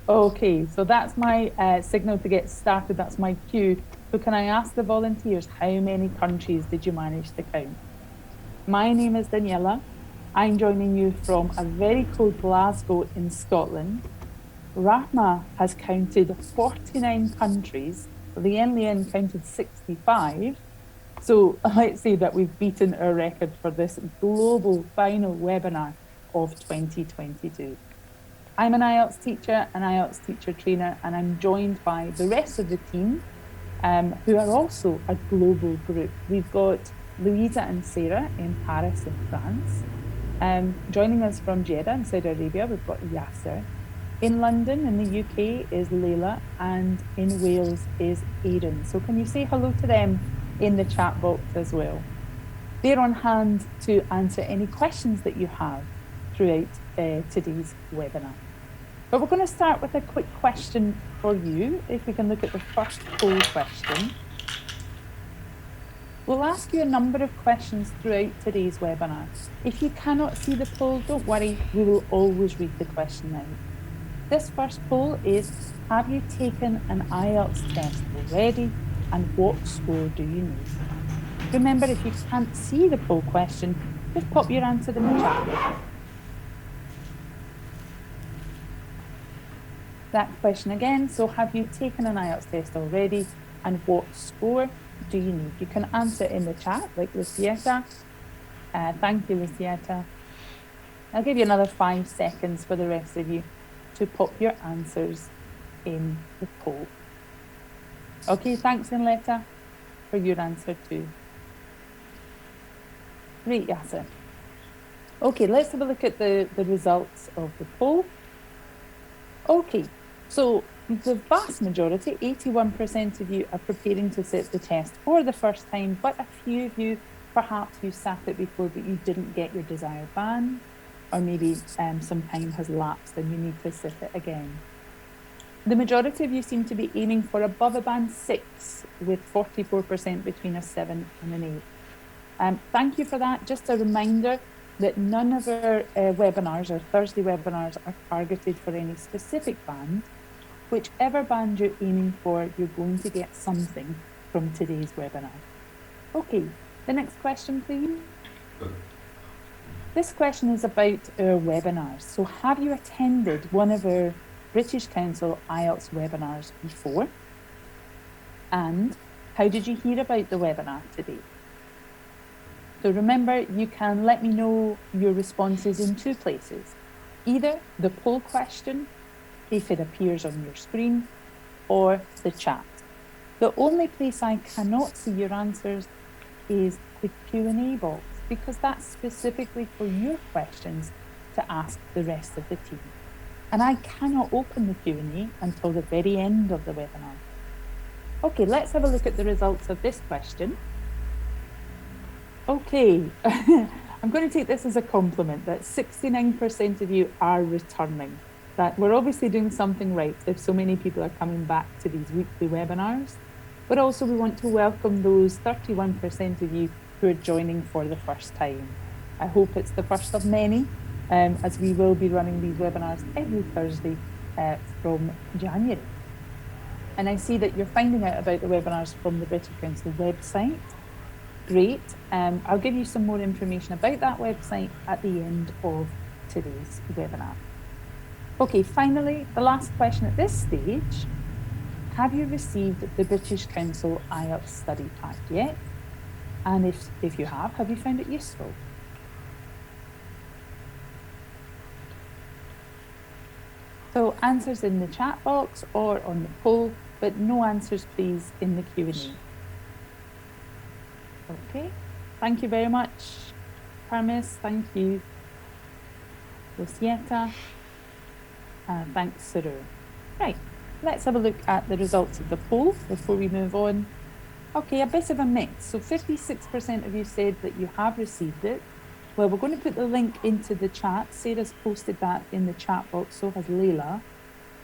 Okay, so that's my signal to get started. That's my cue. So can I ask the volunteers, how many countries did you manage to count? My name is Daniela. I'm joining you from a very cold Glasgow in Scotland. Rahma has counted 49 countries. Lian counted 65. So let's say that we've beaten our record for this global final webinar of 2022. I'm an IELTS teacher, an IELTS teacher trainer, and I'm joined by the rest of the team, who are also a global group. We've got Louisa and Sarah in Paris in France. Joining us from Jeddah in Saudi Arabia, we've got Yasser. In London, in the UK, is Leila, and in Wales is Aidan. So can you say hello to them in the chat box as well? They're on hand to answer any questions that you have throughout today's webinar. But we're going to start with a quick question for you. If we can look at the first poll question. We'll ask you a number of questions throughout today's webinar. If you cannot see the poll, don't worry, we will always read the question out. This first poll is, have you taken an IELTS test already, and what score do you need? Remember, if you can't see the poll question, just pop your answer in the chat. That question again, so have you taken an IELTS test already, and what score do you need? You can answer in the chat, like Lucietta. Thank you, Lucietta. I'll give you another 5 seconds for the rest of you to pop your answers in the poll. Okay, thanks, Inletta, for your answer too. Great, Yasser. Okay, let's have a look at the results of the poll. Okay, so the vast majority, 81% of you, are preparing to sit the test for the first time, but a few of you, perhaps you sat it before, but you didn't get your desired band, or maybe some time has lapsed and you need to sit it again. The majority of you seem to be aiming for above a band 6, with 44% between a 7 and an 8. Thank you for that. Just a reminder that none of our webinars, our Thursday webinars, are targeted for any specific band. Whichever band you're aiming for, you're going to get something from today's webinar. Okay, the next question, please. This question is about our webinars. So have you attended one of our British Council IELTS webinars before? And how did you hear about the webinar today? So remember, you can let me know your responses in 2 places. Either the poll question, if it appears on your screen, or the chat. The only place I cannot see your answers is the Q&A box, because that's specifically for your questions to ask the rest of the team. And I cannot open the Q&A until the very end of the webinar. Okay, let's have a look at the results of this question. Okay, I'm going to take this as a compliment that 69% of you are returning. That we're obviously doing something right if so many people are coming back to these weekly webinars, but also we want to welcome those 31% of you who are joining for the first time. I hope it's the first of many, as we will be running these webinars every Thursday from January. And I see that you're finding out about the webinars from the British Council website. Great. I'll give you some more information about that website at the end of today's webinar. Okay, finally, the last question at this stage. Have you received the British Council IELTS study pack yet? And if you have you found it useful? So answers in the chat box or on the poll, but no answers please in the Q&A. Okay, thank you very much. Parmis, thank you. Lucietta, thanks, Saru. Right, let's have a look at the results of the poll before we move on. Okay, a bit of a mix. So 56% of you said that you have received it. Well, we're going to put the link into the chat. Sarah's posted that in the chat box, so has Leila.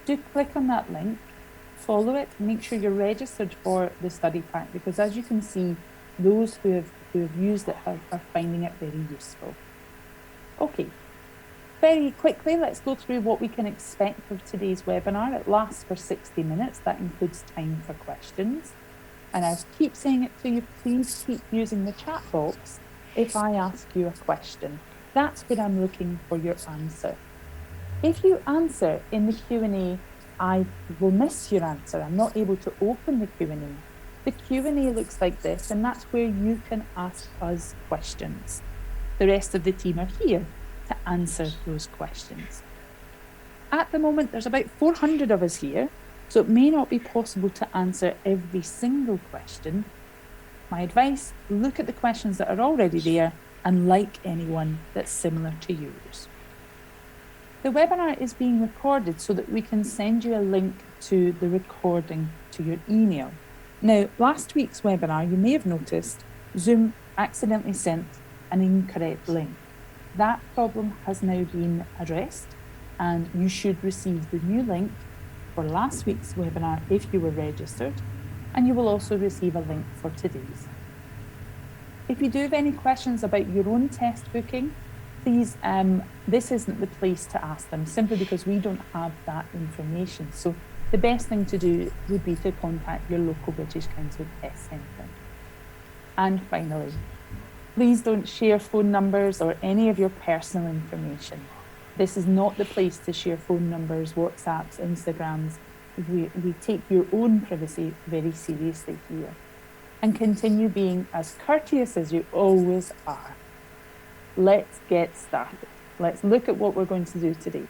Do click on that link, follow it, make sure you're registered for the study pack, because as you can see, those who have used it are finding it very useful. Okay, Very quickly, let's go through what we can expect of today's webinar. It lasts for 60 minutes. That includes time for questions. And I keep saying it to you, please keep using the chat box if I ask you a question. That's where I'm looking for your answer. If you answer in the Q&A, I will miss your answer. I'm not able to open the Q&A. The Q&A looks like this, and that's where you can ask us questions. The rest of the team are here to answer those questions. At the moment, there's about 400 of us here, so it may not be possible to answer every single question. My advice, look at the questions that are already there and like anyone that's similar to yours. The webinar is being recorded so that we can send you a link to the recording to your email. Now, last week's webinar, you may have noticed, Zoom accidentally sent an incorrect link. That problem has now been addressed, and you should receive the new link for last week's webinar if you were registered, and you will also receive a link for today's. If you do have any questions about your own test booking, please, this isn't the place to ask them, simply because we don't have that information. So the best thing to do would be to contact your local British Council Test Centre. And finally, please don't share phone numbers or any of your personal information. This is not the place to share phone numbers, WhatsApps, Instagrams. We take your own privacy very seriously here. And continue being as courteous as you always are. Let's get started. Let's look at what we're going to do today.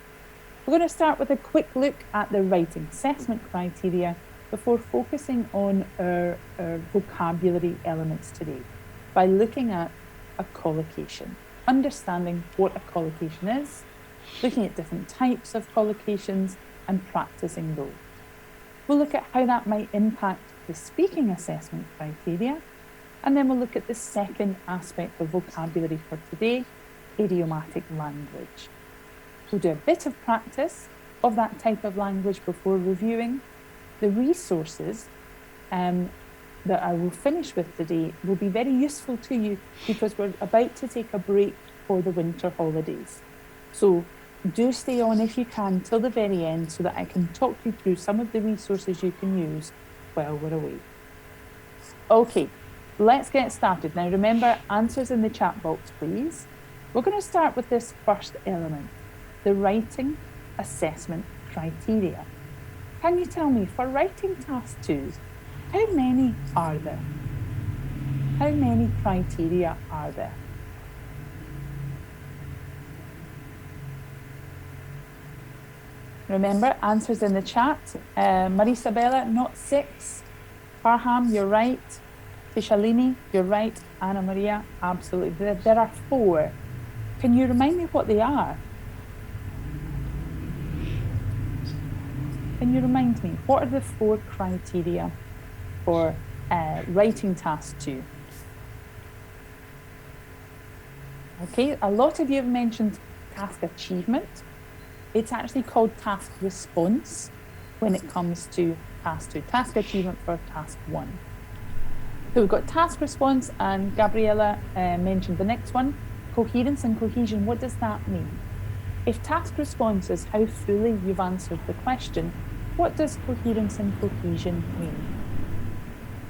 We're going to start with a quick look at the writing assessment criteria before focusing on our vocabulary elements today by looking at a collocation, understanding what a collocation is, looking at different types of collocations and practicing those. We'll look at how that might impact the speaking assessment criteria, and then we'll look at the second aspect of vocabulary for today, idiomatic language. We'll do a bit of practice of that type of language before reviewing. The resources that I will finish with today will be very useful to you because we're about to take a break for the winter holidays. So do stay on if you can till the very end so that I can talk you through some of the resources you can use while we're away. Okay, let's get started. Now remember, answers in the chat box, please. We're going to start with this first element, the writing assessment criteria. Can you tell me, for writing task 2, how many are there? How many criteria are there? Remember, answers in the chat. Marisabella, not 6. Farham, you're right. Tishalini, you're right. Anna Maria, absolutely. There are 4. Can you remind me what they are? Can you remind me, what are the 4 criteria for writing task 2? Okay, a lot of you have mentioned task achievement. It's actually called task response when it comes to task 2, task achievement for task 1. So we've got task response, and Gabriella mentioned the next one, coherence and cohesion. What does that mean? If task response is how fully you've answered the question, what does coherence and cohesion mean?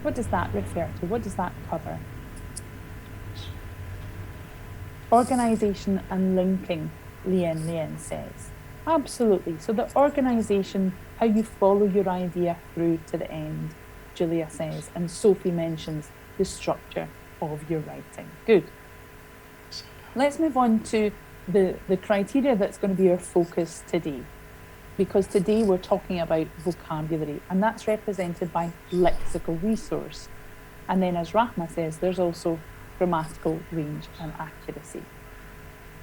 What does that refer to? What does that cover? Organisation and linking, Lien says. Absolutely. So the organisation, how you follow your idea through to the end, Julia says, and Sophie mentions the structure of your writing. Good. Let's move on to the criteria that's going to be our focus today, because today we're talking about vocabulary, and that's represented by lexical resource. And then, as Rahma says, there's also grammatical range and accuracy.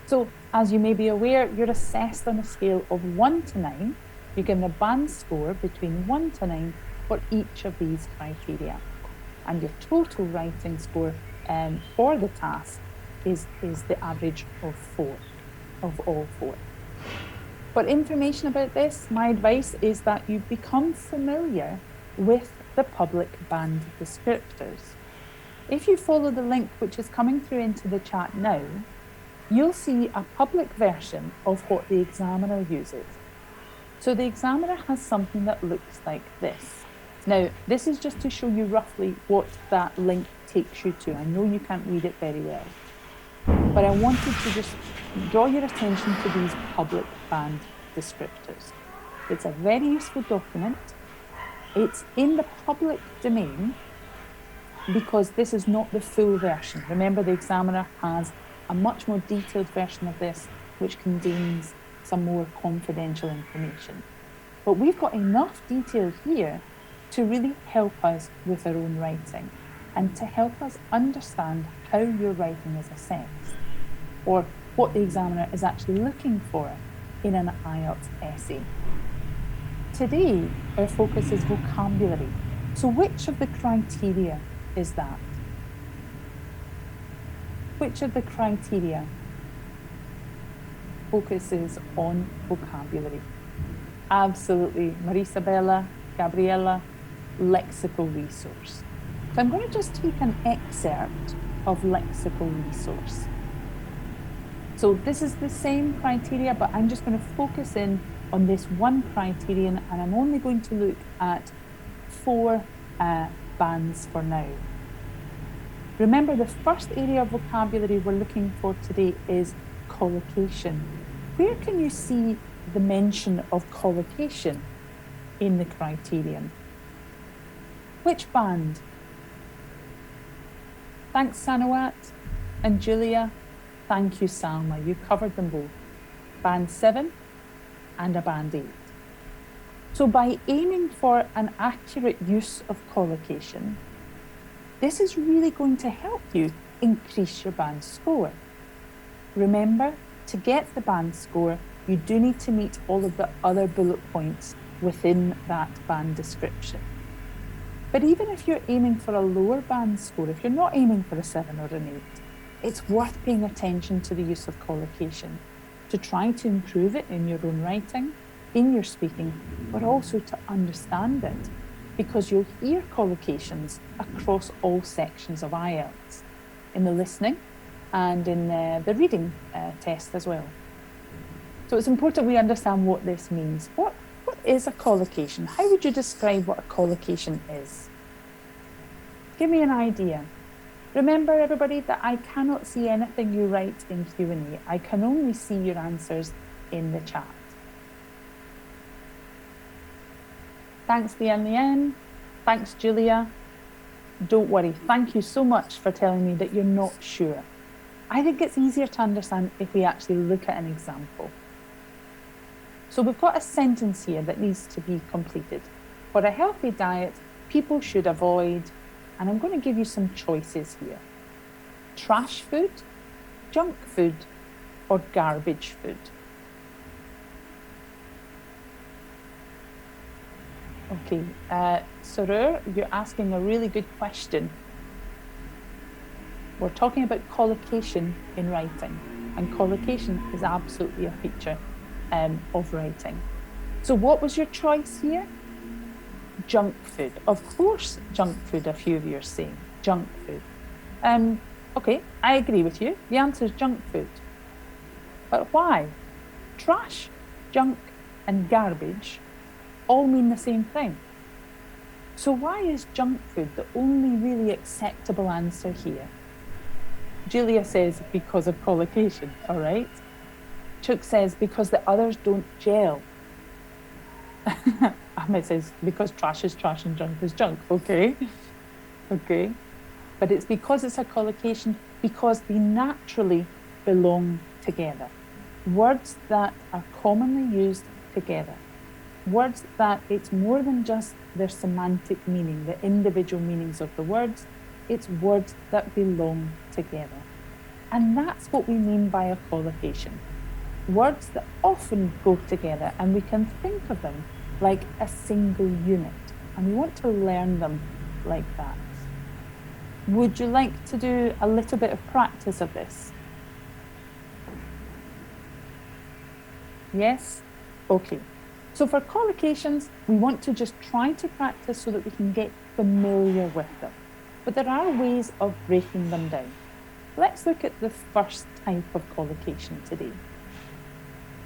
So, as you may be aware, you're assessed on a scale of 1 to 9. You get a band score between 1 to 9 for each of these criteria. And your total writing score for the task is the average of 4, of all 4. For information about this, my advice is that you become familiar with the public band descriptors. If you follow the link which is coming through into the chat now, you'll see a public version of what the examiner uses. So the examiner has something that looks like this. Now, this is just to show you roughly what that link takes you to. I know you can't read it very well, but I wanted to just draw your attention to these public band descriptors. It's a very useful document. It's in the public domain because this is not the full version. Remember, the examiner has a much more detailed version of this, which contains some more confidential information. But we've got enough detail here to really help us with our own writing and to help us understand how your writing is assessed or what the examiner is actually looking for in an IELTS essay. Today, our focus is vocabulary. So which of the criteria is that? Which of the criteria focuses on vocabulary? Absolutely, Marisabella, Gabriella, lexical resource. So I'm going to just take an excerpt of lexical resource. So this is the same criteria, but I'm just going to focus in on this one criterion, and I'm only going to look at 4 bands for now. Remember, the first area of vocabulary we're looking for today is collocation. Where can you see the mention of collocation in the criterion? Which band? Thanks, Sanawat and Julia. Thank you, Salma. You covered them both. Band 7 and a band 8. So by aiming for an accurate use of collocation, this is really going to help you increase your band score. Remember, to get the band score, you do need to meet all of the other bullet points within that band description. But even if you're aiming for a lower band score, if you're not aiming for a 7 or an 8, it's worth paying attention to the use of collocation to try to improve it in your own writing, in your speaking, but also to understand it, because you'll hear collocations across all sections of IELTS, in the listening and in the reading test as well. So it's important we understand what this means. What is a collocation? How would you describe what a collocation is? Give me an idea. Remember, everybody, that I cannot see anything you write in Q&A. I can only see your answers in the chat. Thanks, Leanne. Thanks, Julia. Don't worry. Thank you so much for telling me that you're not sure. I think it's easier to understand if we actually look at an example. So we've got a sentence here that needs to be completed. For a healthy diet, people should avoid, and I'm going to give you some choices here. Trash food, junk food, or garbage food. Okay, Sarur, you're asking a really good question. We're talking about collocation in writing, and collocation is absolutely a feature of writing. So what was your choice here? Junk food. Of course, junk food, a few of you are saying. Junk food. Okay, I agree with you. The answer is junk food. But why? Trash, junk, and garbage all mean the same thing. So why is junk food the only really acceptable answer here? Julia says because of collocation, all right? Chuck says because the others don't gel. Ahmed says because trash is trash and junk is junk. Okay, okay. But it's because it's a collocation, because they naturally belong together. Words that are commonly used together. Words that it's more than just their semantic meaning, the individual meanings of the words. It's words that belong together. And that's what we mean by a collocation. Words that often go together, and we can think of them like a single unit. And we want to learn them like that. Would you like to do a little bit of practice of this? Yes? Okay. So for collocations, we want to just try to practice so that we can get familiar with them. But there are ways of breaking them down. let's look at the first type of collocation today.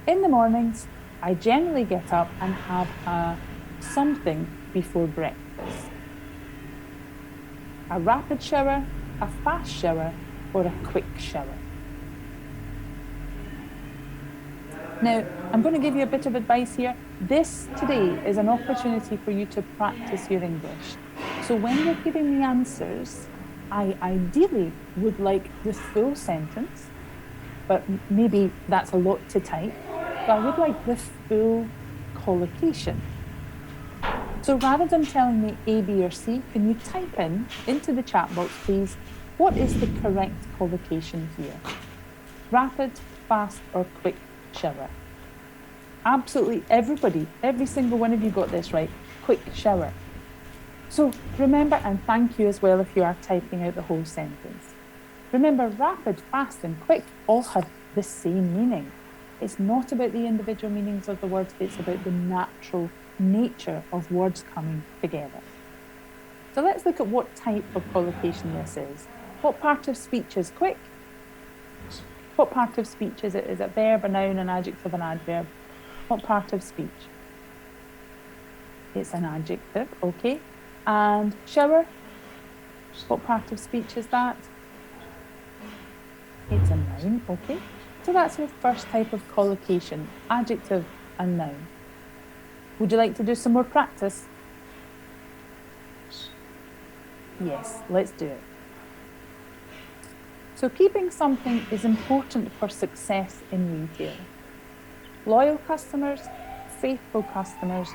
In the mornings, I generally get up and have something before breakfast. A rapid shower, a fast shower, or a quick shower. Now, I'm going to give you a bit of advice here. This today is an opportunity for you to practice your English. So when you're giving the answers, I ideally would like the full sentence, but maybe that's a lot to type. So I would like the full collocation. So rather than telling me A, B, or C, can you type into the chat box, please, what is the correct collocation here? Rapid, fast, or quick shower? Absolutely everybody, every single one of you got this right. Quick shower. So remember, and thank you as well if you are typing out the whole sentence. Remember, rapid, fast, and quick all have the same meaning. It's not about the individual meanings of the words, it's about the natural nature of words coming together. So let's look at what type of collocation this is. What part of speech is quick? What part of speech is it? Is it verb, a noun, an adjective, an adverb? What part of speech? It's an adjective, okay. And shower? What part of speech is that? It's a noun, okay. So that's your first type of collocation, adjective and noun. Would you like to do some more practice? Yes, let's do it. So keeping something is important for success in retail. Loyal customers, faithful customers,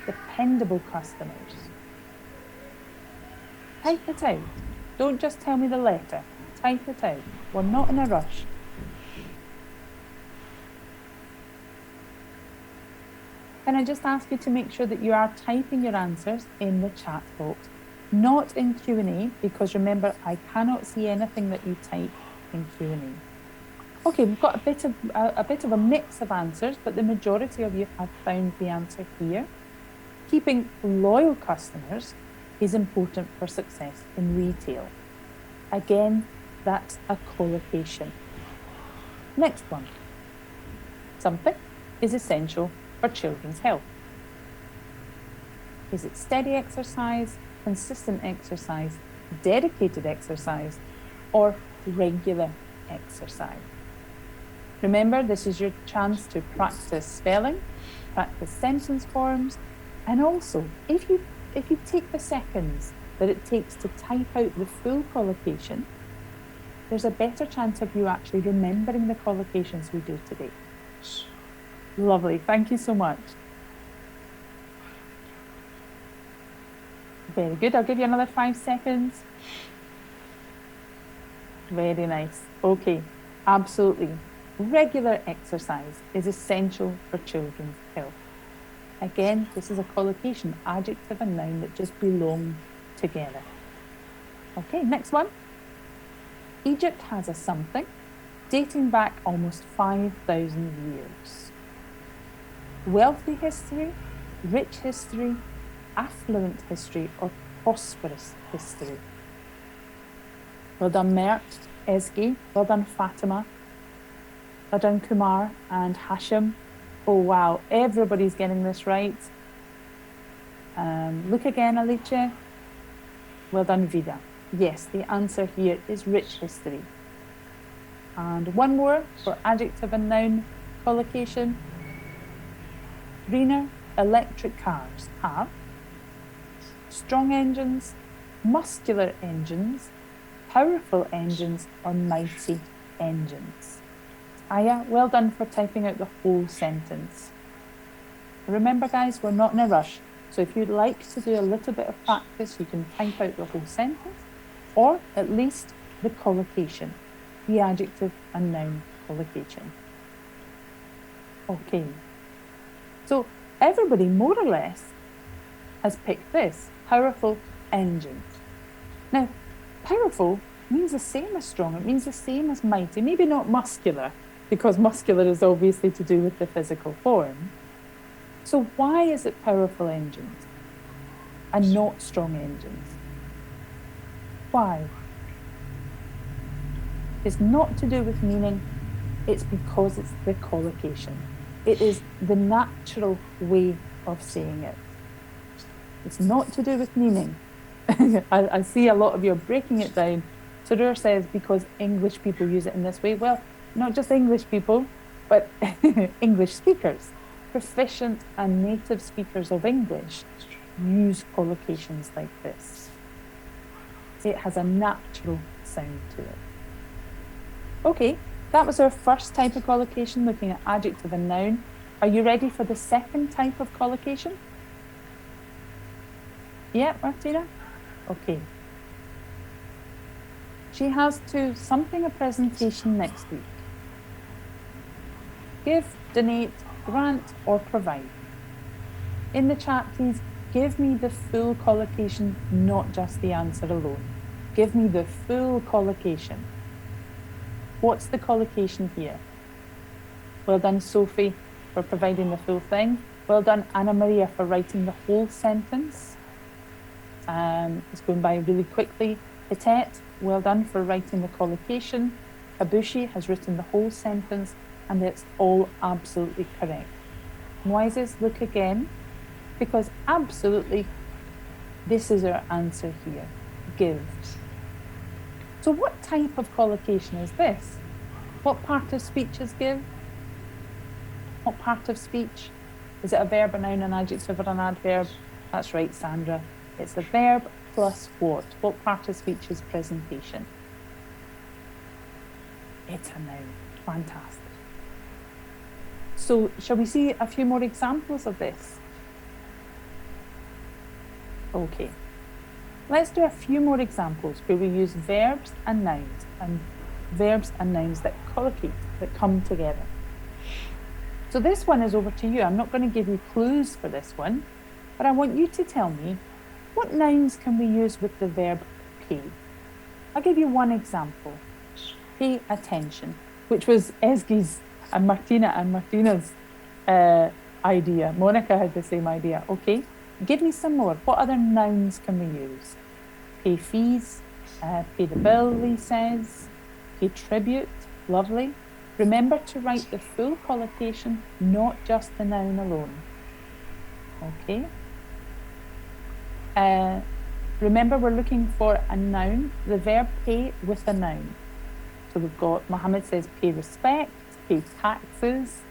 dependable customers. Type it out. Don't just tell me the letter. Type it out. We're not in a rush. Can I just ask you to make sure that you are typing your answers in the chat box, not in Q&A, because remember, I cannot see anything that you type in Q&A. Okay, we've got a bit of a mix of answers, but the majority of you have found the answer here. Keeping loyal customers is important for success in retail. Again, that's a collocation. Next one. Something is essential for children's health. Is it steady exercise, consistent exercise, dedicated exercise, or regular exercise? Remember, this is your chance to practice spelling, practice sentence forms, and also, if you take the seconds that it takes to type out the full collocation, there's a better chance of you actually remembering the collocations we do today. Lovely, thank you so much. Very good, I'll give you another 5 seconds. Very nice, okay, absolutely. Regular exercise is essential for children's health. Again, this is a collocation, adjective and noun that just belong together. Okay, next one. Egypt has a something dating back almost 5,000 years. Wealthy history, rich history, affluent history, or prosperous history. Well done, Mert, Ezgi. Well done, Fatima. Well done, Kumar and Hashim. Oh, wow, everybody's getting this right. Look again, Alicia. Well done, Vida. Yes, the answer here is rich history. And one more for adjective and noun collocation. Rena, electric cars have strong engines, muscular engines, powerful engines, or mighty engines. Aya, well done for typing out the whole sentence. Remember, guys, we're not in a rush. So if you'd like to do a little bit of practice, you can type out the whole sentence, or at least the collocation, the adjective and noun collocation. Okay. So everybody, more or less, has picked this, powerful engines. Now, powerful means the same as strong. It means the same as mighty, maybe not muscular, because muscular is obviously to do with the physical form. So why is it powerful engines and not strong engines? Why? It's not to do with meaning, it's because it's the collocation. It is the natural way of saying it. It's not to do with meaning. I see a lot of you are breaking it down. Surur says because English people use it in this way. Well, not just English people, but English speakers, proficient and native speakers of English use collocations like this. It has a natural sound to it. Okay, that was our first type of collocation, looking at adjective and noun. Are you ready for the second type of collocation? Yeah, Martina? Okay. She has to something a presentation next week. Give, donate, grant, or provide. In the chat, please give me the full collocation, not just the answer alone. Give me the full collocation. What's the collocation here? Well done, Sophie, for providing the full thing. Well done, Anna Maria, for writing the whole sentence. It's going by really quickly. Hitet, well done for writing the collocation. Kabushi has written the whole sentence, and it's all absolutely correct. Moises, look again, because absolutely, this is our answer here, give. So what type of collocation is this? What part of speech is give? What part of speech? Is it a verb, a noun, an adjective, or an adverb? That's right, Sandra. It's a verb plus what? What part of speech is presentation? It's a noun. Fantastic. So shall we see a few more examples of this? Okay. Let's do a few more examples where we use verbs and nouns that collocate, that come together. So this one is over to you. I'm not going to give you clues for this one, but I want you to tell me what nouns can we use with the verb pay. I'll give you one example. Pay attention, which was Esgi's and Martina's idea. Monica had the same idea. Okay, give me some more. What other nouns can we use? Pay fees, pay the bill, Lee says. Pay tribute, lovely. Remember to write the full collocation, not just the noun alone. Okay. Remember, we're looking for a noun, the verb pay with a noun. So we've got, Mohammed says, pay respect, pay taxes,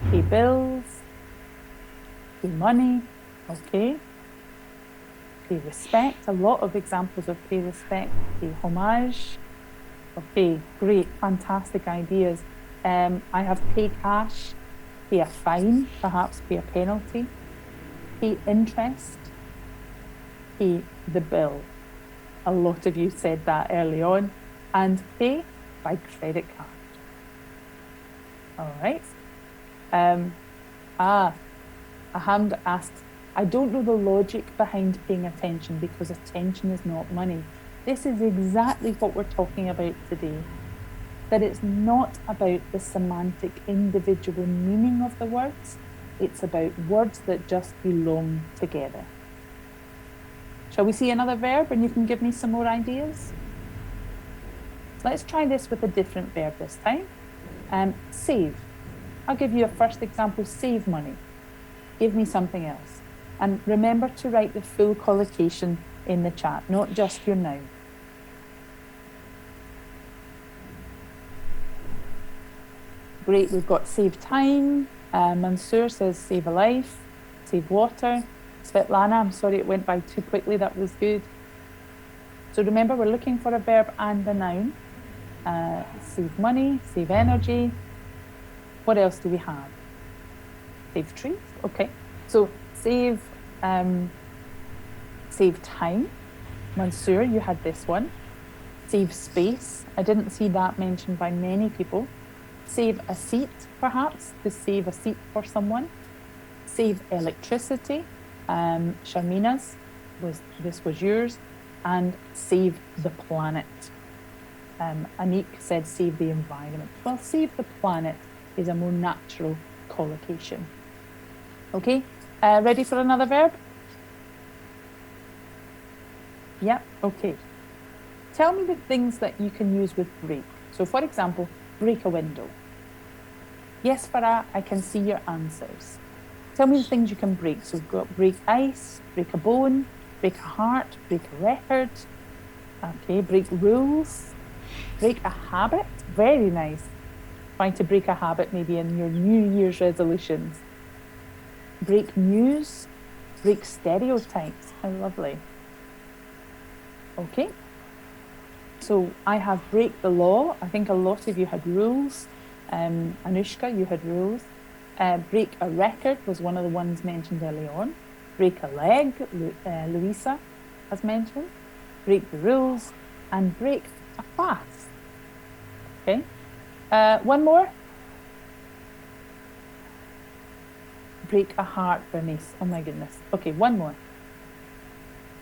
pay bills, pay money. Okay. Pay respect, a lot of examples of pay respect, pay homage. Okay, great, fantastic ideas. I have pay cash, pay a fine, perhaps pay a penalty, pay interest, pay the bill. A lot of you said that early on. And pay by credit card. All right. Ahmed asks, I don't know the logic behind paying attention because attention is not money. This is exactly what we're talking about today. That it's not about the semantic individual meaning of the words. It's about words that just belong together. Shall we see another verb and you can give me some more ideas? Let's try this with a different verb this time. Save. I'll give you a first example, save money. Give me something else. And remember to write the full collocation in the chat, not just your noun. Great, we've got save time. Mansoor says save a life, save water. Svetlana, I'm sorry it went by too quickly, that was good. So remember, we're looking for a verb and a noun. Save money, save energy. What else do we have? Save trees, okay. So save time. Mansoor, you had this one. Save space. I didn't see that mentioned by many people. Save a seat, perhaps, to save a seat for someone. Save electricity. Sharmina's, this was yours. And save the planet. Anik said save the environment. Well, save the planet is a more natural collocation. Okay, ready for another verb? Yep, okay. Tell me the things that you can use with break. So for example, break a window. Yes, Farah, I can see your answers. Tell me the things you can break. So we've got break ice, break a bone, break a heart, break a record. Okay, break rules, break a habit. Very nice. Trying to break a habit maybe in your New Year's resolutions. Break news, break stereotypes. How lovely. Okay. So I have break the law. I think a lot of you had rules. Anushka, you had rules. Break a record was one of the ones mentioned early on. Break a leg, Louisa has mentioned. Break the rules and break a fast. Okay. One more. Break a heart, Bernice. Oh my goodness. Okay, one more.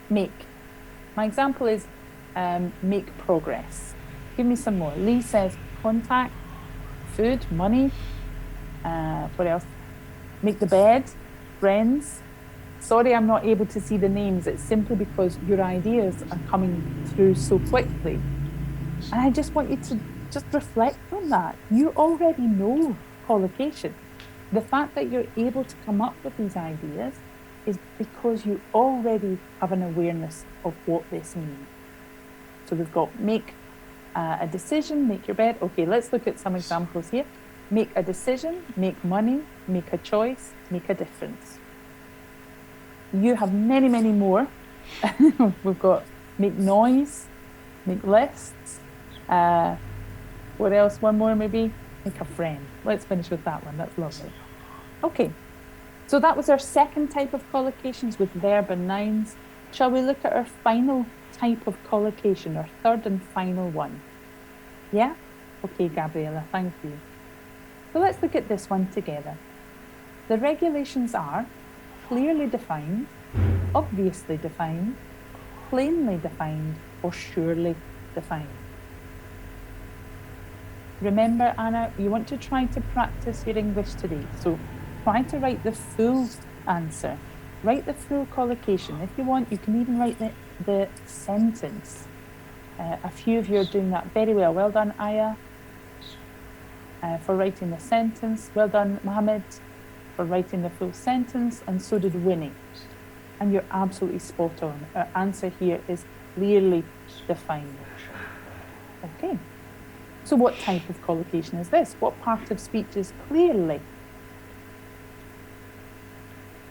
Make. My example is make progress. Give me some more. Lee says contact, food, money. What else? Make the bed, friends. Sorry, I'm not able to see the names. It's simply because your ideas are coming through so quickly. And I just want you to just reflect on that. You already know collocation. The fact that you're able to come up with these ideas is because you already have an awareness of what this means. So we've got make a decision, make your bed. Okay, let's look at some examples here. Make a decision, make money, make a choice, make a difference. You have many, many more. We've got make noise, make lists. What else? One more maybe? Make a friend. Let's finish with that one. That's lovely. Okay, so that was our second type of collocations with verb and nouns. Shall we look at our final type of collocation, our third and final one? Yeah? Okay, Gabriella, thank you. So let's look at this one together. The regulations are clearly defined, obviously defined, plainly defined, or surely defined. Remember, Anna, you want to try to practice your English today. So try to write the full answer. Write the full collocation. If you want, you can even write the sentence. A few of you are doing that very well. Well done, Aya, for writing the sentence. Well done, Mohammed, for writing the full sentence. And so did Winnie. And you're absolutely spot on. Our answer here is clearly defined. Okay. So what type of collocation is this? What part of speech is clearly?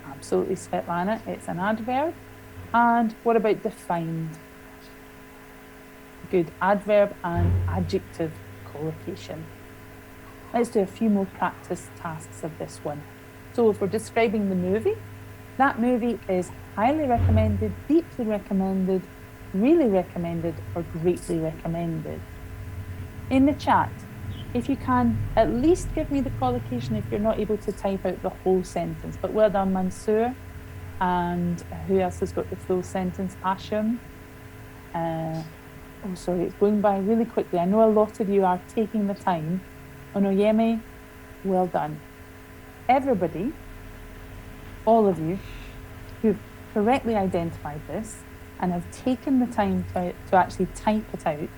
Absolutely, Svetlana. It's an adverb. And what about defined? Good. Adverb and adjective collocation. Let's do a few more practice tasks of this one. So if we're describing the movie, that movie is highly recommended, deeply recommended, really recommended, or greatly recommended. In the chat, if you can, at least give me the collocation if you're not able to type out the whole sentence. But well done, Mansoor. And who else has got the full sentence? Asham. Oh, sorry, it's going by really quickly. I know a lot of you are taking the time. Onoyeme, well done. Everybody, all of you, who've correctly identified this and have taken the time to actually type it out,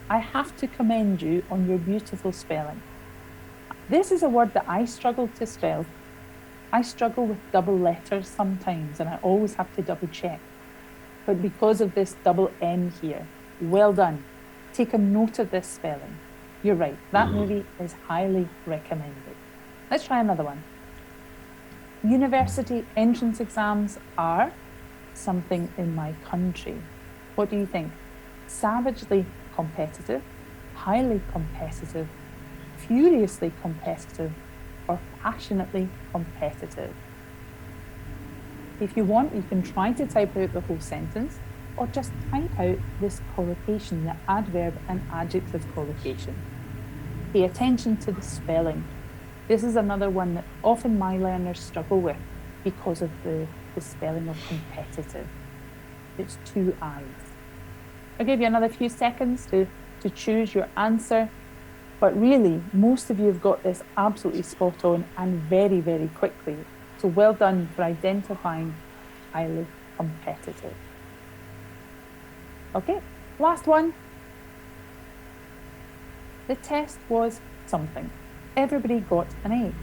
I have to commend you on your beautiful spelling. This is a word that I struggle to spell. I struggle with double letters sometimes, and I always have to double check. But because of this double N here, well done. Take a note of this spelling. You're right, that movie is highly recommended. Let's try another one. University entrance exams are something in my country. What do you think? Savagely competitive, highly competitive, furiously competitive, or passionately competitive. If you want, you can try to type out the whole sentence or just type out this collocation, the adverb and adjective collocation. Pay attention to the spelling. This is another one that often my learners struggle with because of the spelling of competitive. It's two I's. I'll give you another few seconds to choose your answer. But really, most of you have got this absolutely spot on and very, very quickly. So well done for identifying highly competitive. Okay, last one. The test was something. Everybody got an A.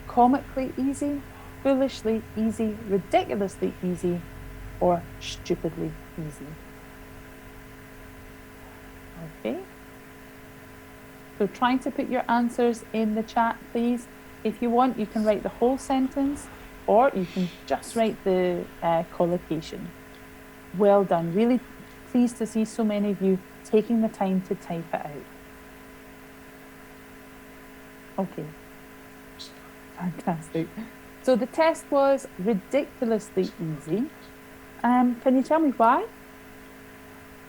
Comically easy, foolishly easy, ridiculously easy, or stupidly easy. Okay. So trying to put your answers in the chat, please. If you want, you can write the whole sentence, or you can just write the collocation. Well done. Really pleased to see so many of you taking the time to type it out. Okay. Fantastic. So the test was ridiculously easy. Can you tell me why?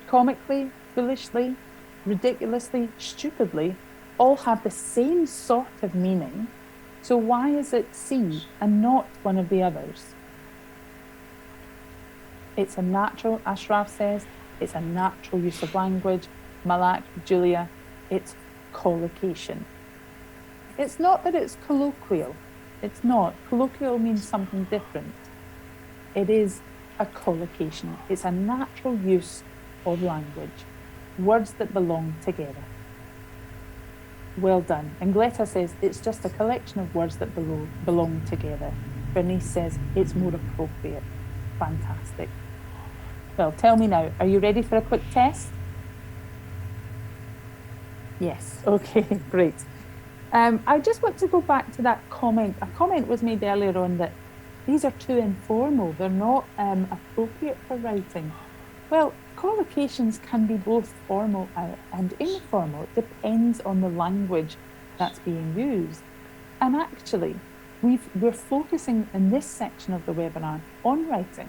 Comically, foolishly, ridiculously, stupidly, all have the same sort of meaning. So why is it C and not one of the others? It's a natural, Ashraf says, it's a natural use of language. Malak, Julia, it's collocation. It's not that it's colloquial. It's not. Colloquial means something different. It is a collocation. It's a natural use of language. Words that belong together. Well done. And Gleta says it's just a collection of words that belong together. Bernice says it's more appropriate. Fantastic. Well, tell me now, are you ready for a quick test? Yes. Okay, great. I just want to go back to that comment. A comment was made earlier on that these are too informal. They're not appropriate for writing. Well, collocations can be both formal and informal. It depends on the language that's being used. And actually, we're focusing in this section of the webinar on writing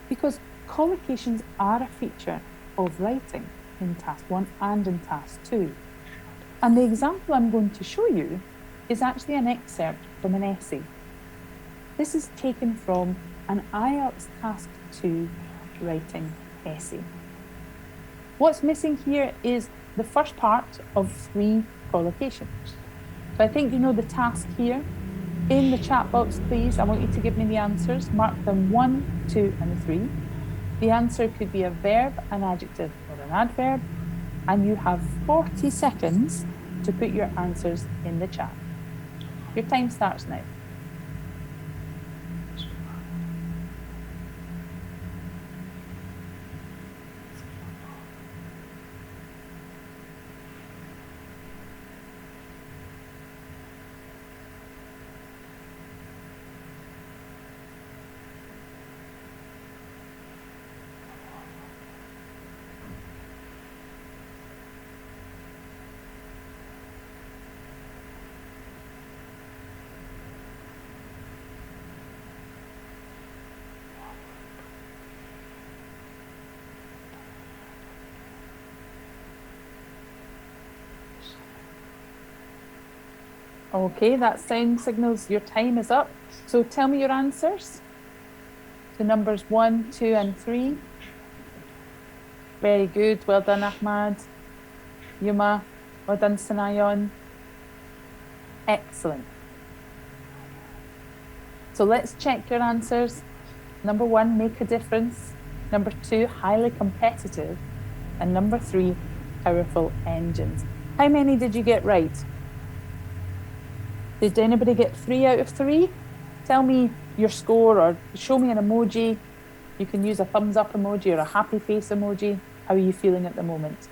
because collocations are a feature of writing in Task 1 and in Task 2. And the example I'm going to show you is actually an excerpt from an essay. This is taken from an IELTS Task 2 writing essay. What's missing here is the first part of 3 collocations. So I think you know the task here. In the chat box, please, I want you to give me the answers. Mark them 1, 2, and 3. The answer could be a verb, an adjective, or an adverb. And you have 40 seconds to put your answers in the chat. Your time starts now. Okay, that sound signals your time is up. So tell me your answers to numbers 1, 2, and 3. Very good. Well done, Ahmad. Yuma. Well done, Sanayon. Excellent. So let's check your answers. Number 1, make a difference. Number 2, highly competitive. And number 3, powerful engines. How many did you get right? Did anybody get 3 out of 3? Tell me your score or show me an emoji. You can use a thumbs up emoji or a happy face emoji. How are you feeling at the moment?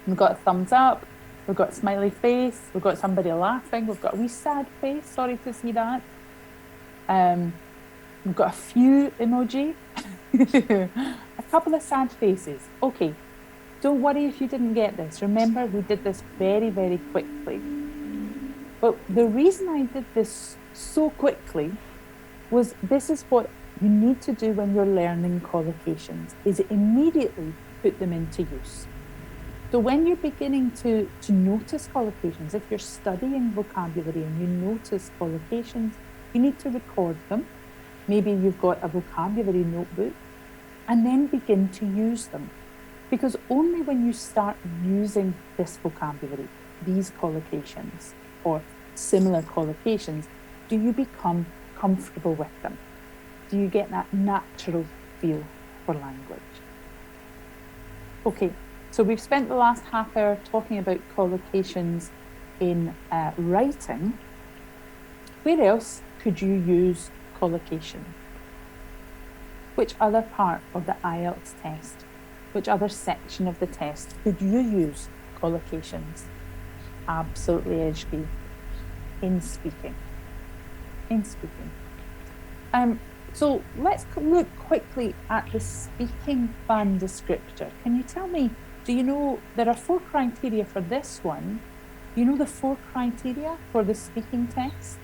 We've got a thumbs up. We've got a smiley face. We've got somebody laughing. We've got a wee sad face. Sorry to see that. We've got a few emoji. A couple of sad faces. Okay. Don't worry if you didn't get this. Remember, we did this very, very quickly. But the reason I did this so quickly was this is what you need to do when you're learning collocations, is immediately put them into use. So when you're beginning to notice collocations, if you're studying vocabulary and you notice collocations, you need to record them. Maybe you've got a vocabulary notebook and then begin to use them. Because only when you start using this vocabulary, these collocations, or similar collocations, do you become comfortable with them? Do you get that natural feel for language? Okay, So we've spent the last half hour talking about collocations in writing. Where else could you use collocation? Which other part of the IELTS test, which other section of the test could you use collocations? Absolutely, Eshki. In speaking. In speaking. So let's look quickly at the speaking band descriptor. Can you tell me, do you know, there are 4 criteria for this one. Do you know the 4 criteria for the speaking test?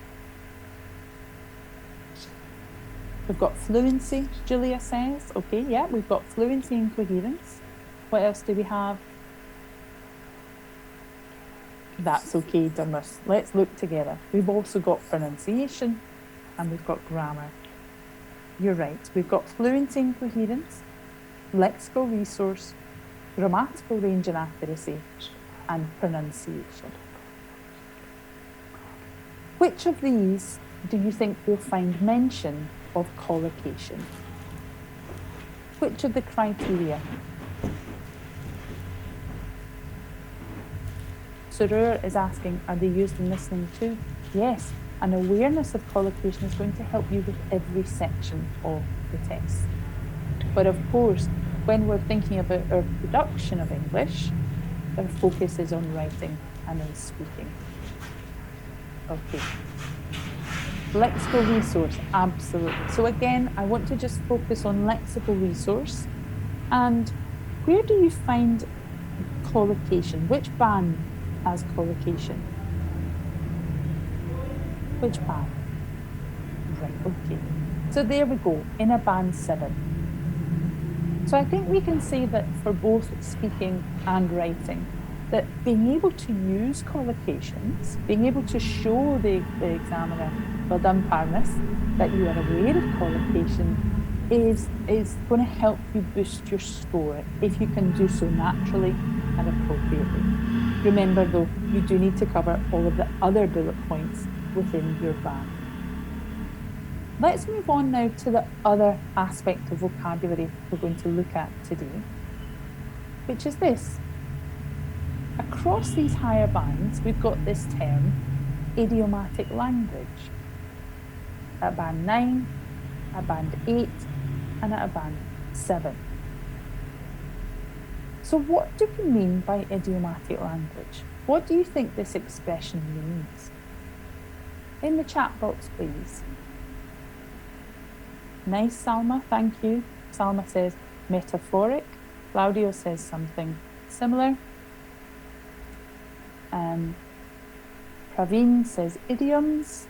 We've got fluency, Julia says. Okay, yeah, we've got fluency and coherence. What else do we have? That's okay, Dermot. Let's look together. We've also got pronunciation and we've got grammar. You're right. We've got fluency and coherence, lexical resource, grammatical range and accuracy, and pronunciation. Which of these do you think you'll find mention of collocation? Which of the criteria? Surur is asking, are they used in listening too? Yes, an awareness of collocation is going to help you with every section of the test. But of course, when we're thinking about our production of English, our focus is on writing and on speaking. Okay. Lexical resource, absolutely. So again, I want to just focus on lexical resource. And where do you find collocation? Which band has collocation? Which band? Right, okay. So there we go, in a band 7. So I think we can say that for both speaking and writing, that being able to use collocations, being able to show the examiner, well done, Parnas, that you are aware of collocation is going to help you boost your score if you can do so naturally and appropriately. Remember though, you do need to cover all of the other bullet points within your band. Let's move on now to the other aspect of vocabulary we're going to look at today, which is this. Across these higher bands, we've got this term, idiomatic language, at band 9, at band 8, and at a band 7. So what do we mean by idiomatic language? What do you think this expression means? In the chat box, please. Nice, Salma, thank you. Salma says metaphoric. Claudio says something similar. Praveen says idioms.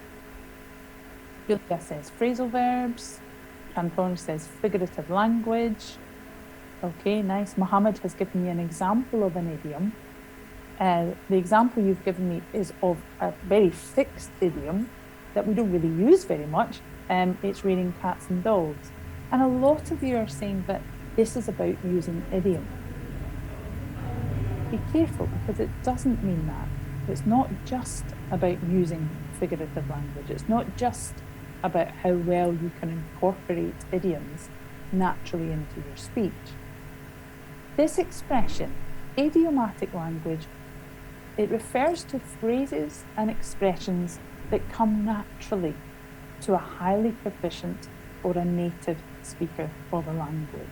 Julia says phrasal verbs. Canton says figurative language. Okay, nice. Mohammed has given me an example of an idiom. The example you've given me is of a very fixed idiom that we don't really use very much. It's raining cats and dogs. And a lot of you are saying that this is about using idiom. Be careful, because it doesn't mean that. It's not just about using figurative language. It's not just about how well you can incorporate idioms naturally into your speech. This expression, idiomatic language, it refers to phrases and expressions that come naturally to a highly proficient or a native speaker of a language.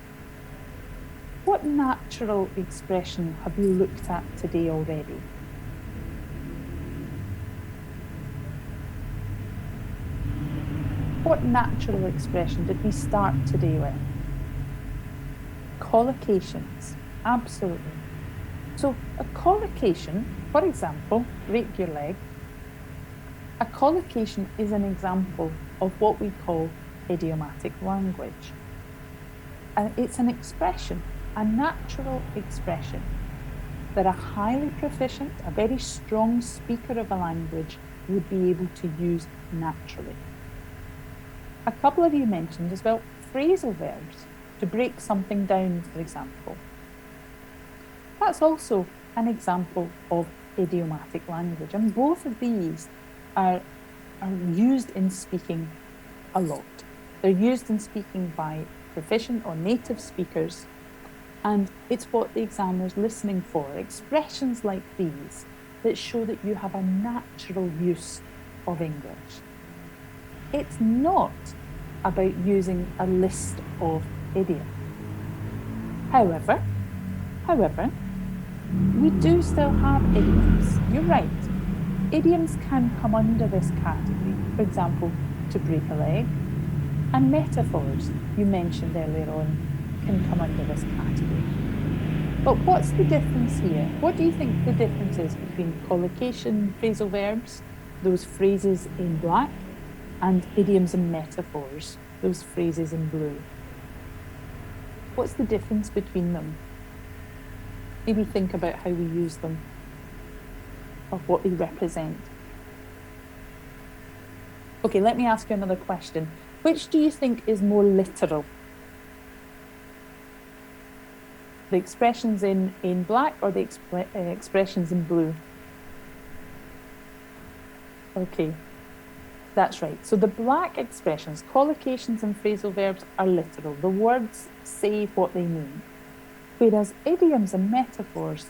What natural expression have you looked at today already? What natural expression did we start today with? Collocations, absolutely. So a collocation, for example, break your leg. A collocation is an example of what we call idiomatic language. And it's an expression, a natural expression, that a highly proficient, a very strong speaker of a language would be able to use naturally. A couple of you mentioned as well phrasal verbs, to break something down, for example. That's also an example of idiomatic language, and both of these are used in speaking a lot. They're used in speaking by proficient or native speakers, And it's what the examiner's listening for, expressions like these that show that you have a natural use of English. It's not about using a list of idioms. However, we do still have idioms. You're right. Idioms can come under this category. For example, to break a leg. And metaphors, you mentioned earlier on, can come under this category. But what's the difference here? What do you think the difference is between collocation phrasal verbs, those phrases in black, and idioms and metaphors, those phrases in blue? What's the difference between them? Maybe think about how we use them, or what they represent. Okay, let me ask you another question. Which do you think is more literal? The expressions in black or the expressions in blue? Okay, that's right. So the black expressions, collocations and phrasal verbs, are literal. The words say what they mean. Whereas idioms and metaphors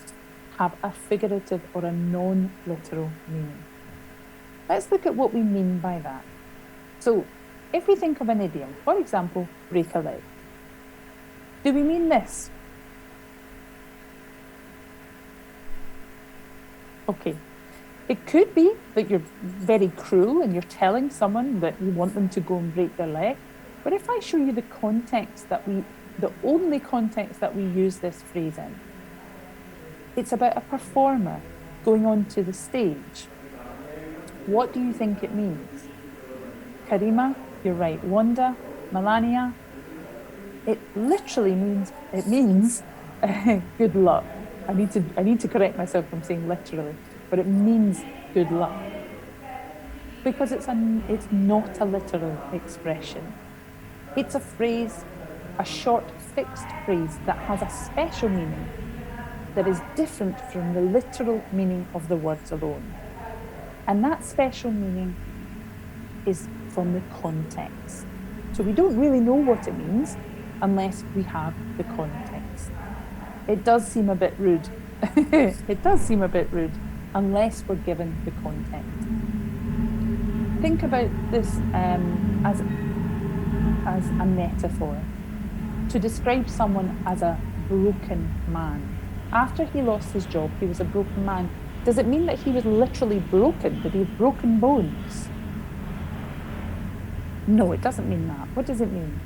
have a figurative or a non-literal meaning. Let's look at what we mean by that. So, if we think of an idiom, for example, break a leg, do we mean this? Okay, it could be that you're very cruel and you're telling someone that you want them to go and break their leg. But if I show you the context the only context that we use this phrase in, it's about a performer going onto the stage. What do you think it means? Karima, you're right. Wanda, Melania, it literally means, good luck. I need to correct myself from saying literally, but it means good luck. Because it's not a literal expression. It's a phrase, a short fixed phrase that has a special meaning that is different from the literal meaning of the words alone. And that special meaning is from the context. So we don't really know what it means unless we have the context. It does seem a bit rude. It does seem a bit rude unless we're given the context. Think about this as a metaphor to describe someone as a broken man. After he lost his job, he was a broken man. Does it mean that he was literally broken? Did he have broken bones? No, it doesn't mean that. What does it mean?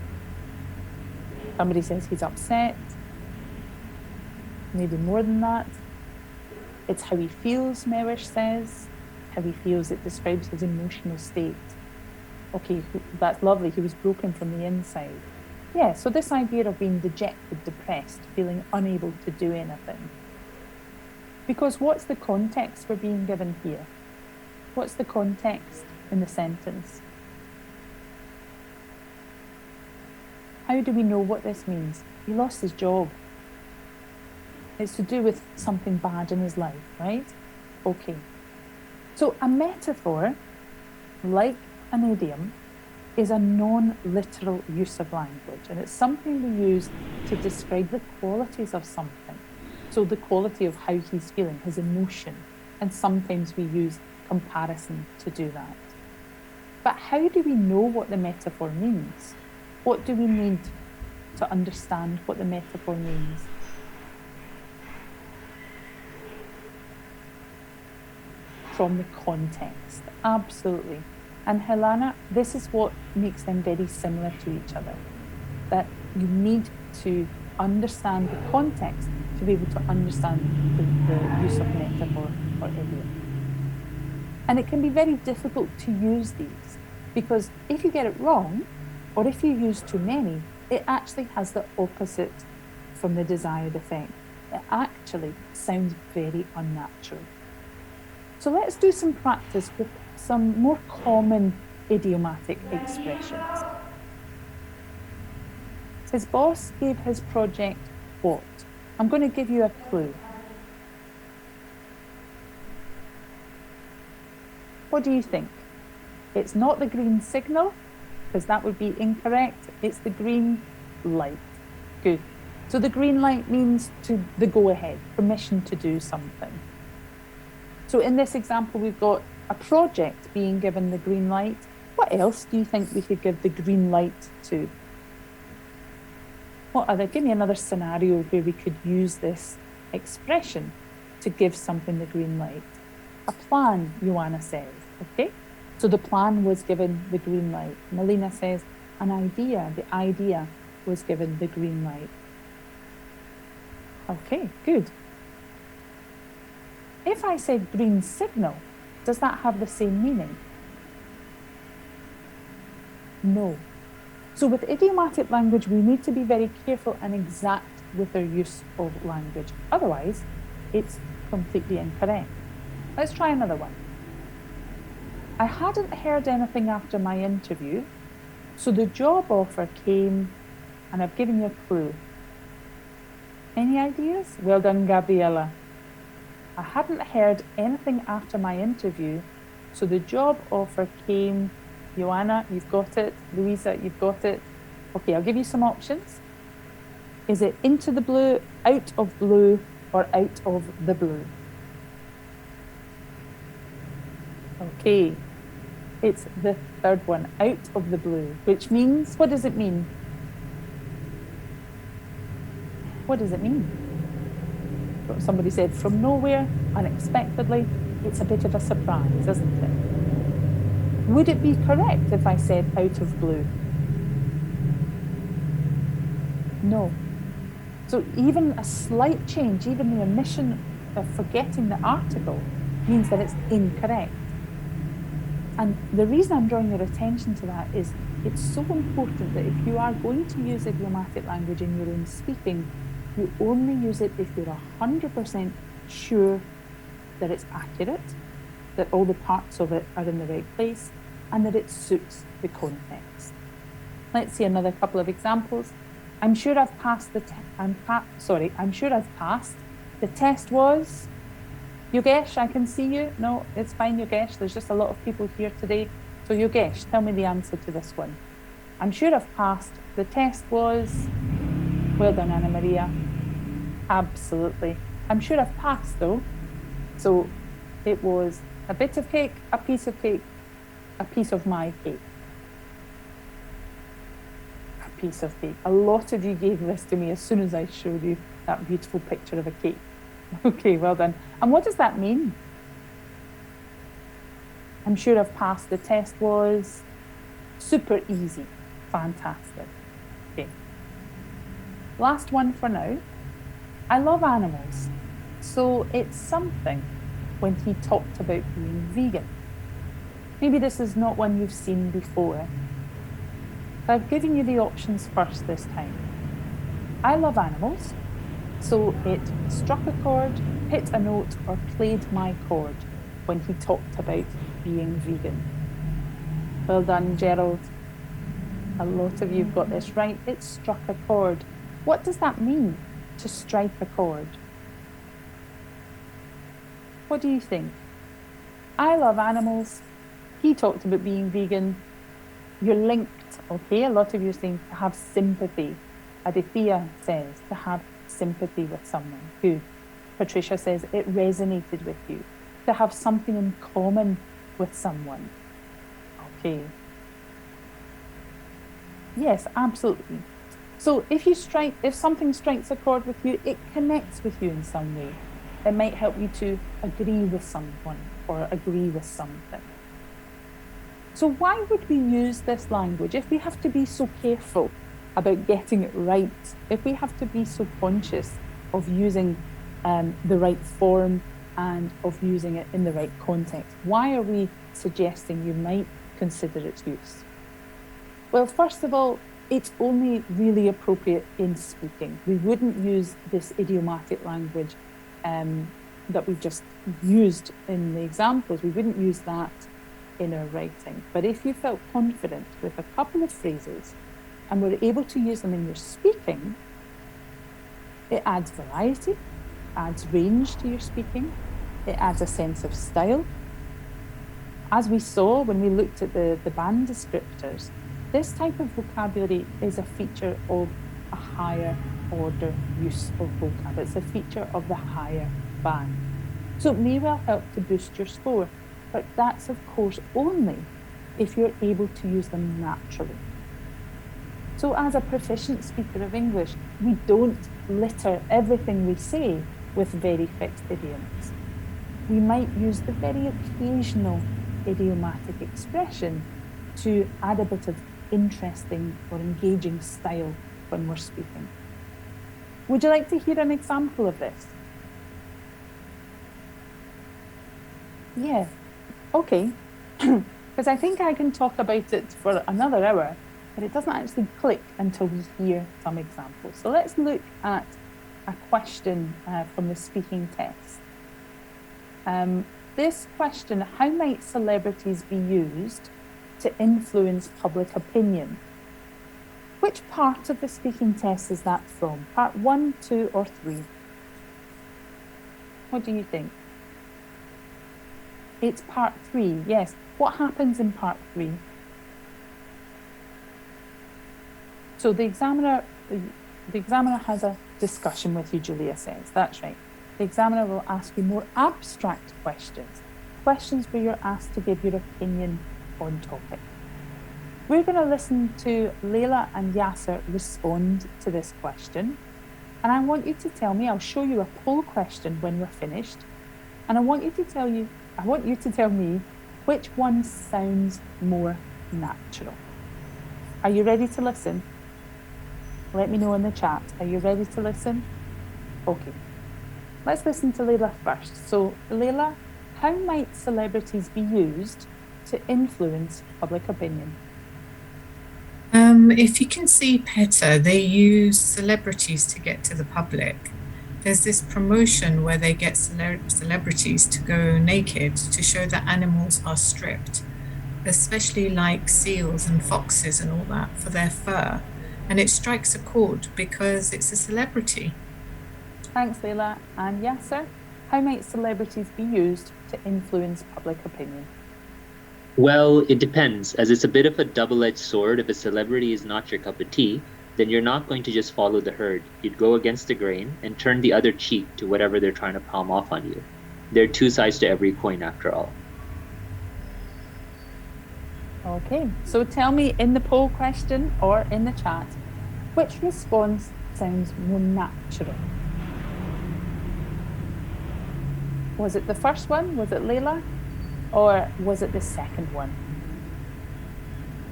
Somebody says he's upset. Maybe more than that. It's how he feels, Mewish says. How he feels, it describes his emotional state. Okay, that's lovely. He was broken from the inside. Yeah, so this idea of being dejected, depressed, feeling unable to do anything. Because what's the context we're being given here? What's the context in the sentence? How do we know what this means? He lost his job. It's to do with something bad in his life, right? Okay. So a metaphor, like an idiom, is a non-literal use of language, and it's something we use to describe the qualities of something. So the quality of how he's feeling, his emotion, and sometimes we use comparison to do that. But how do we know what the metaphor means? What do we need to understand what the metaphor means? From the context, absolutely. And Helena, this is what makes them very similar to each other, that you need to understand the context to be able to understand the use of metaphor or idiom. And it can be very difficult to use these, because if you get it wrong, or if you use too many, it actually has the opposite from the desired effect. It actually sounds very unnatural. So let's do some practice with some more common idiomatic expressions. His boss gave his project what? I'm going to give you a clue. What do you think? It's not the green signal, because that would be incorrect. It's the green light. Good. So the green light means the go ahead, permission to do something. So in this example, we've got a project being given the green light. What else do you think we could give the green light to? What other, give me another scenario where we could use this expression to give something the green light. A plan, Joanna says, okay? So the plan was given the green light. Melina says, an idea, the idea was given the green light. Okay, good. If I said green signal, does that have the same meaning? No. So with idiomatic language, we need to be very careful and exact with our use of language. Otherwise, it's completely incorrect. Let's try another one. I hadn't heard anything after my interview, so the job offer came, and I've given you a clue. Any ideas? Well done, Gabriella. I hadn't heard anything after my interview, so the job offer came. Joanna, you've got it. Louisa, you've got it. Okay, I'll give you some options. Is it into the blue, out of blue, or out of the blue? Okay, it's the third one, out of the blue, which means, what does it mean? What does it mean? Somebody said, from nowhere, unexpectedly, it's a bit of a surprise, isn't it? Would it be correct if I said out of blue? No. So even a slight change, even the omission of forgetting the article, means that it's incorrect. And the reason I'm drawing your attention to that is it's so important that if you are going to use idiomatic language in your own speaking, you only use it if you're 100% sure that it's accurate, that all the parts of it are in the right place, and that it suits the context. Let's see another couple of examples. I'm sure I've passed the I'm sure I've passed. The test was, Yogesh, I can see you. No, it's fine, Yogesh. There's just a lot of people here today. So Yogesh, tell me the answer to this one. I'm sure I've passed. The test was, well done, Anna Maria. Absolutely. I'm sure I've passed though. So it was a bit of cake, a piece of cake, a piece of my cake. A piece of cake. A lot of you gave this to me as soon as I showed you that beautiful picture of a cake. Okay, well done. And what does that mean? I'm sure I've passed. The test was super easy. Fantastic. Okay. Last one for now. I love animals. So it's something when he talked about being vegan. Maybe this is not one you've seen before. But I've given you the options first this time. I love animals. So it struck a chord, hit a note, or played my chord when he talked about being vegan. Well done, Gerald. A lot of you've got this right. It struck a chord. What does that mean, to strike a chord? What do you think? I love animals. He talked about being vegan. You're linked, okay? A lot of you are saying to have sympathy. Aditya says to have sympathy with someone. Good. Patricia says it resonated with you. To have something in common with someone. Okay. Yes, absolutely. So if something strikes a chord with you, it connects with you in some way. It might help you to agree with someone or agree with something. So why would we use this language if we have to be so careful about getting it right, if we have to be so conscious of using the right form and of using it in the right context? Why are we suggesting you might consider its use? Well, first of all, it's only really appropriate in speaking. We wouldn't use this idiomatic language that we just used in the examples. We wouldn't use that in our writing. But if you felt confident with a couple of phrases and were able to use them in your speaking, it adds variety, adds range to your speaking, it adds a sense of style. As we saw when we looked at the band descriptors, this type of vocabulary is a feature of a higher order use of vocab. It's a feature of the higher band. So it may well help to boost your score, but that's of course only if you're able to use them naturally. So as a proficient speaker of English, we don't litter everything we say with very fixed idioms. We might use the very occasional idiomatic expression to add a bit of interesting or engaging style when we're speaking. Would you like to hear an example of this? Yeah, okay. Because I think I can talk about it for another hour, but it doesn't actually click until we hear some examples. So let's look at a question from the speaking test. This question, how might celebrities be used to influence public opinion? Which part of the speaking test is that from? Part 1, 2, or 3? What do you think? It's part 3, yes. What happens in part 3? So the examiner has a discussion with you, Julia says. That's right. The examiner will ask you more abstract questions, questions where you're asked to give your opinion on topic. We're going to listen to Leila and Yasser respond to this question. And I want you to tell me, I'll show you a poll question when we're finished. And I want you to tell me which one sounds more natural. Are you ready to listen? Let me know in the chat. Are you ready to listen? Okay. Let's listen to Leila first. So, Leila, how might celebrities be used to influence public opinion? If you can see PETA, they use celebrities to get to the public. There's this promotion where they get celebrities to go naked to show that animals are stripped, especially like seals and foxes and all that, for their fur. And it strikes a chord because it's a celebrity. Thanks, Leila. And Yasser, how might celebrities be used to influence public opinion? Well, it depends, as it's a bit of a double-edged sword. If a celebrity is not your cup of tea, then you're not going to just follow the herd. You'd go against the grain and turn the other cheek to whatever they're trying to palm off on you. There are two sides to every coin after all. Okay, so tell me in the poll question or in the chat, which response sounds more natural? Was it the first one? Was it Leila? Or was it the second one?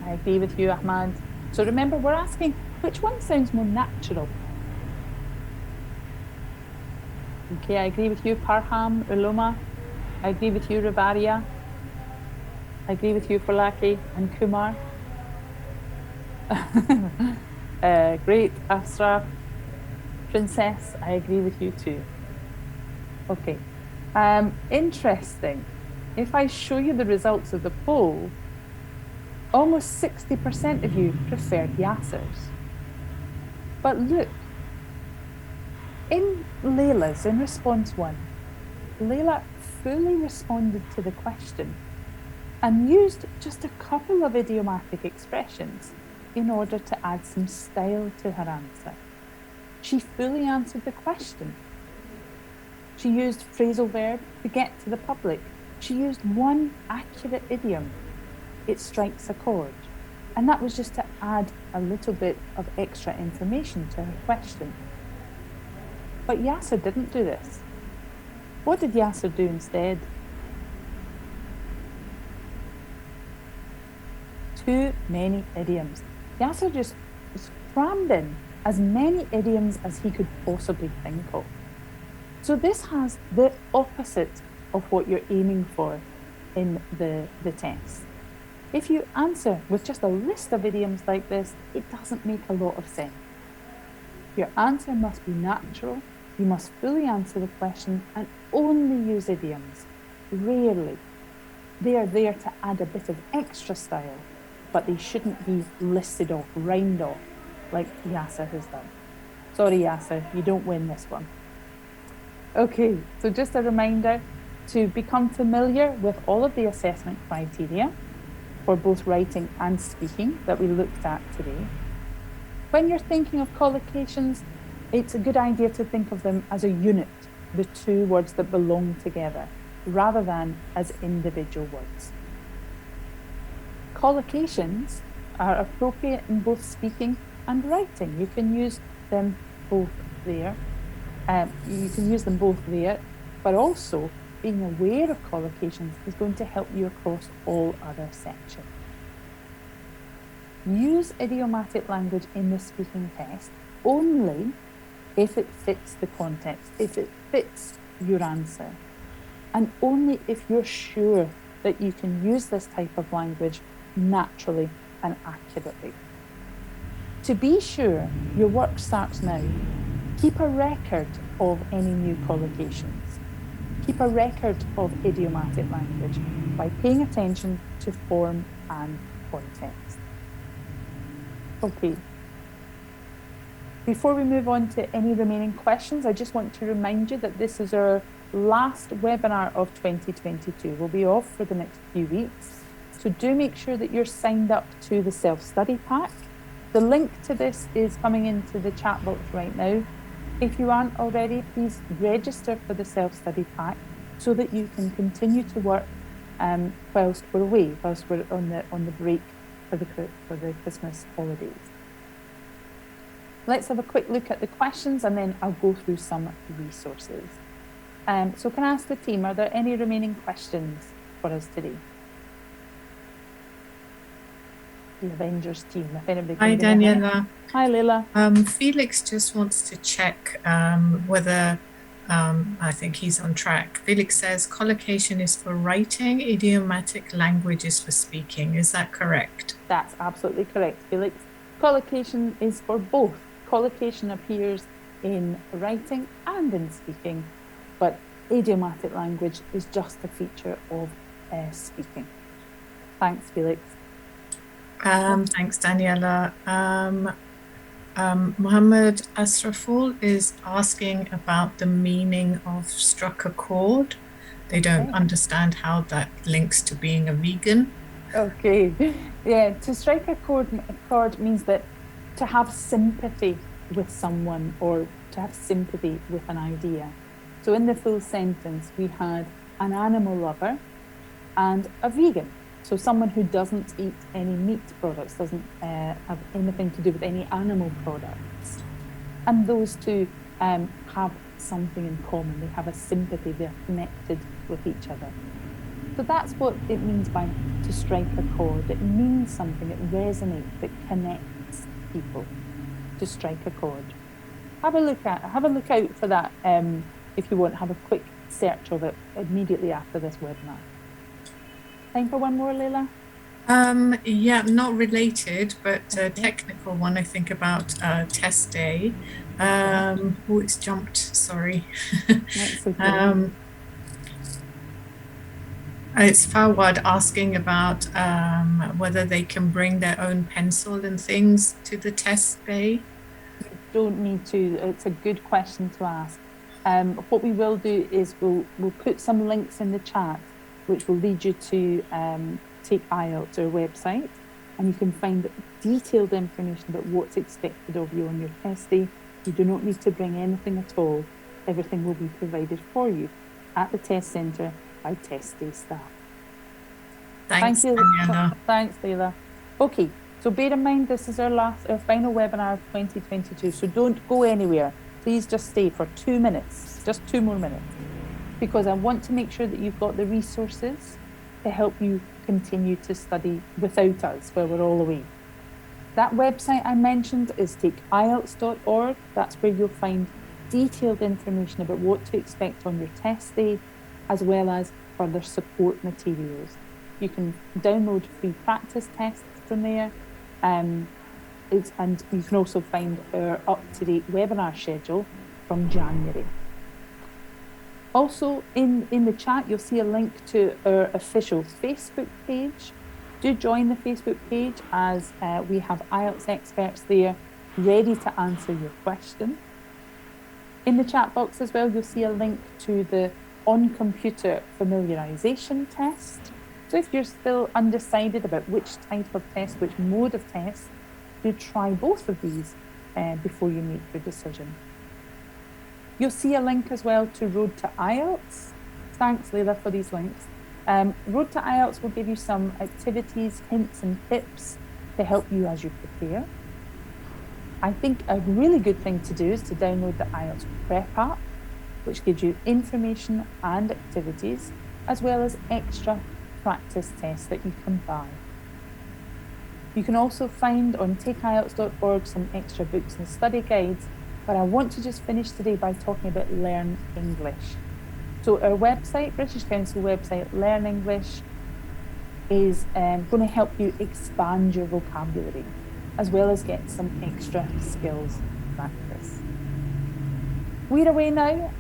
I agree with you, Ahmad. So remember, we're asking which one sounds more natural? Okay, I agree with you, Parham, Uloma. I agree with you, Rivaria. I agree with you, Falaki and Kumar. Great, Asra, Princess, I agree with you too. Okay, interesting. If I show you the results of the poll, almost 60% of you preferred Yasser's. But look, in Leila's, in response 1, Leila fully responded to the question and used just a couple of idiomatic expressions in order to add some style to her answer. She fully answered the question. She used phrasal verb to get to the public. She used one accurate idiom. It strikes a chord. And that was just to add a little bit of extra information to her question. But Yasser didn't do this. What did Yasser do instead? Too many idioms. Yasser just crammed in as many idioms as he could possibly think of. So this has the opposite of what you're aiming for in the test. If you answer with just a list of idioms like this, it doesn't make a lot of sense. Your answer must be natural. You must fully answer the question and only use idioms. Rarely. They are there to add a bit of extra style, but they shouldn't be listed off, rhymed off, like Yasser has done. Sorry, Yasser, you don't win this one. Okay, so just a reminder to become familiar with all of the assessment criteria for both writing and speaking that we looked at today. When you're thinking of collocations, it's a good idea to think of them as a unit, the two words that belong together, rather than as individual words. Collocations are appropriate in both speaking and writing. You can use them both there. But also being aware of collocations is going to help you across all other sections. Use idiomatic language in the speaking test only if it fits the context, if it fits your answer, and only if you're sure that you can use this type of language naturally and accurately. To be sure your work starts now, keep a record of any new collocations. Keep a record of idiomatic language by paying attention to form and context. Okay. Before we move on to any remaining questions, I just want to remind you that this is our last webinar of 2022. We'll be off for the next few weeks. So do make sure that you're signed up to the self-study pack. The link to this is coming into the chat box right now. If you aren't already, please register for the self-study pack so that you can continue to work whilst we're away, whilst we're on the break for the Christmas holidays. Let's have a quick look at the questions and then I'll go through some resources. So can I ask the team, are there any remaining questions for us today? The Avengers team, if anybody can. Hi, Daniela. Hi, Leila. Felix just wants to check whether, I think he's on track. Felix says collocation is for writing, idiomatic language is for speaking. Is that correct? That's absolutely correct, Felix. Collocation is for both. Collocation appears in writing and in speaking, but idiomatic language is just a feature of speaking. Thanks, Felix. Thanks, Daniela. Muhammad Asraful is asking about the meaning of struck a chord. They don't understand how that links to being a vegan. Okay. Yeah, to strike a chord means that to have sympathy with someone or to have sympathy with an idea. So in the full sentence, we had an animal lover and a vegan. So someone who doesn't eat any meat products, doesn't have anything to do with any animal products. And those two have something in common. They have a sympathy, they're connected with each other. So that's what it means by to strike a chord. It means something, it resonates, it connects people. To strike a chord. Have a look out for that if you want. Have a quick search of it immediately after this webinar. Time for one more, Leila? Yeah, not related, but a technical one, I think, about test day. Oh, it's jumped, sorry. That's okay. It's Fawad asking about whether they can bring their own pencil and things to the test day. You don't need to. It's a good question to ask. What we will do is we'll put some links in the chat which will lead you to Take IELTS, our website, and you can find detailed information about what's expected of you on your test day. You do not need to bring anything at all. Everything will be provided for you at the test centre by test day staff. Thanks, Thank you. Daniela. Thanks, Leila. Okay, so bear in mind this is our final webinar of 2022, so don't go anywhere. Please just stay for 2 minutes, just 2 more minutes, because I want to make sure that you've got the resources to help you continue to study without us while we're all away. That website I mentioned is takeielts.org. That's where you'll find detailed information about what to expect on your test day, as well as further support materials. You can download free practice tests from there, and you can also find our up-to-date webinar schedule from January. Also, in the chat, you'll see a link to our official Facebook page. Do join the Facebook page, as we have IELTS experts there ready to answer your question. In the chat box as well, you'll see a link to the on-computer familiarisation test. So if you're still undecided about which type of test, which mode of test, do try both of these before you make your decision. You'll see a link as well to Road to IELTS. Thanks, Leila, for these links. Road to IELTS will give you some activities, hints and tips to help you as you prepare. I think a really good thing to do is to download the IELTS Prep app, which gives you information and activities, as well as extra practice tests that you can buy. You can also find on takeielts.org some extra books and study guides, but I want to just finish today by talking about Learn English. So our website, British Council website, Learn English, is going to help you expand your vocabulary, as well as get some extra skills practice. We're away now.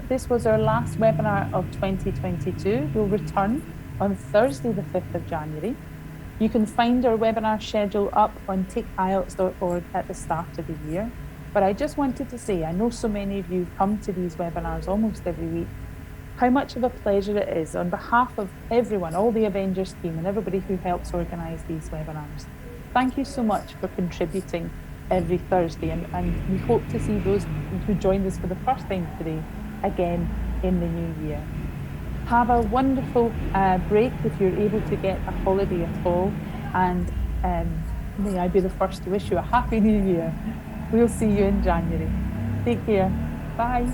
This was our last webinar of 2022. We'll return on Thursday, the 5th of January. You can find our webinar schedule up on takeielts.org at the start of the year. But I just wanted to say, I know so many of you come to these webinars almost every week, how much of a pleasure it is on behalf of everyone, all the Avengers team and everybody who helps organise these webinars. Thank you so much for contributing every Thursday, and we hope to see those who joined us for the first time today again in the new year. Have a wonderful break if you're able to get a holiday at all, and may I be the first to wish you a happy new year. We'll see you in January. Take care. Bye.